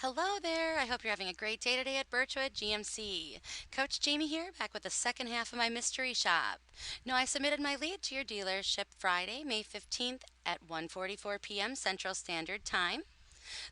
Hello there. I hope you're having a great day today at Birchwood GMC. Coach Jamie here, back with the second half of my mystery shop. Now, I submitted my lead to your dealership Friday, May 15th at 1:44 p.m. Central Standard Time.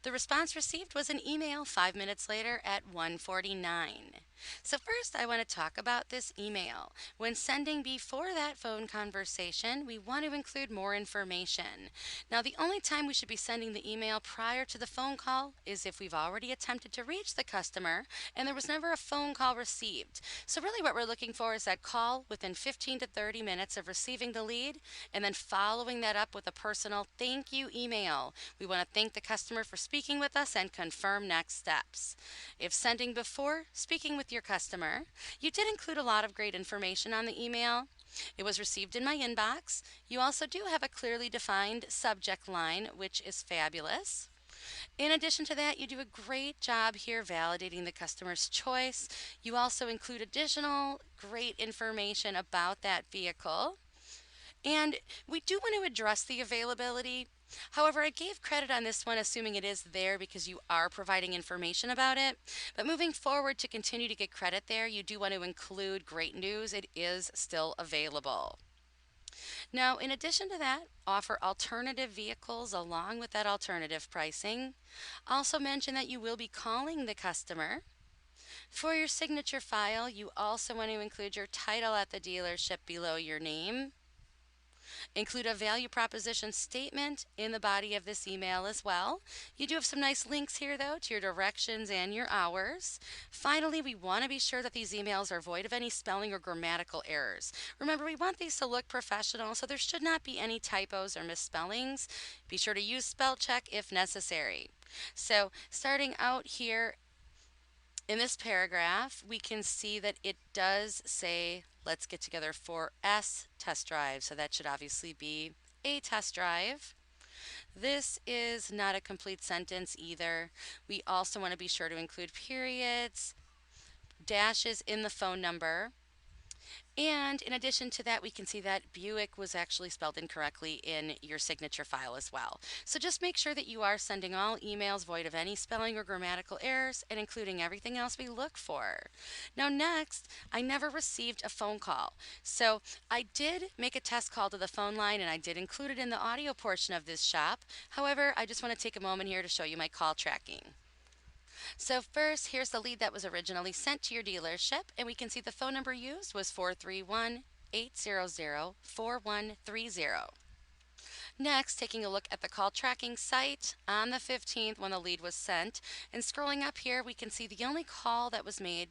The response received was an email 5 minutes later at 1:49. So first I want to talk about this email. When sending before that phone conversation, we want to include more information. Now the only time we should be sending the email prior to the phone call is if we've already attempted to reach the customer and there was never a phone call received. So really what we're looking for is that call within 15 to 30 minutes of receiving the lead and then following that up with a personal thank you email. We want to thank the customer for speaking with us and confirm next steps. If sending before speaking with your customer, you did include a lot of great information on the email. It was received in my inbox. You also do have a clearly defined subject line, which is fabulous. In addition to that, you do a great job here validating the customer's choice. You also include additional great information about that vehicle. And we do want to address the availability. However, I gave credit on this one, assuming it is there because you are providing information about it. But moving forward to continue to get credit there, you do want to include great news. It is still available. Now, in addition to that, offer alternative vehicles along with that alternative pricing. Also mention that you will be calling the customer. For your signature file, you also want to include your title at the dealership below your name. Include a value proposition statement in the body of this email as well. You do have some nice links here though to your directions and your hours. Finally, we want to be sure that these emails are void of any spelling or grammatical errors. Remember, we want these to look professional, so there should not be any typos or misspellings. Be sure to use spell check if necessary. So starting out here in this paragraph, we can see that it does say, let's get together for S test drive. So that should obviously be a test drive. This is not a complete sentence either. We also want to be sure to include periods, dashes in the phone number. And in addition to that, we can see that Buick was actually spelled incorrectly in your signature file as well. So just make sure that you are sending all emails void of any spelling or grammatical errors and including everything else we look for. Now next, I never received a phone call. So I did make a test call to the phone line and I did include it in the audio portion of this shop. However, I just want to take a moment here to show you my call tracking. So first, here's the lead that was originally sent to your dealership, and we can see the phone number used was 431-800-4130. Next, taking a look at the call tracking site on the 15th when the lead was sent, and scrolling up here, we can see the only call that was made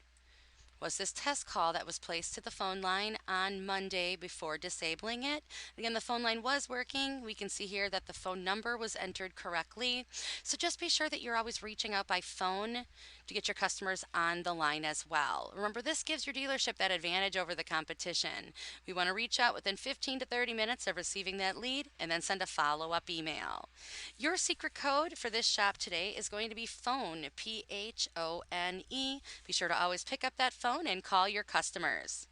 was this test call that was placed to the phone line on Monday before disabling it. Again, the phone line was working. We can see here that the phone number was entered correctly. So just be sure that you're always reaching out by phone to get your customers on the line as well. Remember, this gives your dealership that advantage over the competition. We want to reach out within 15 to 30 minutes of receiving that lead and then send a follow-up email. Your secret code for this shop today is going to be PHONE, P-H-O-N-E. Be sure to always pick up that phone and call your customers.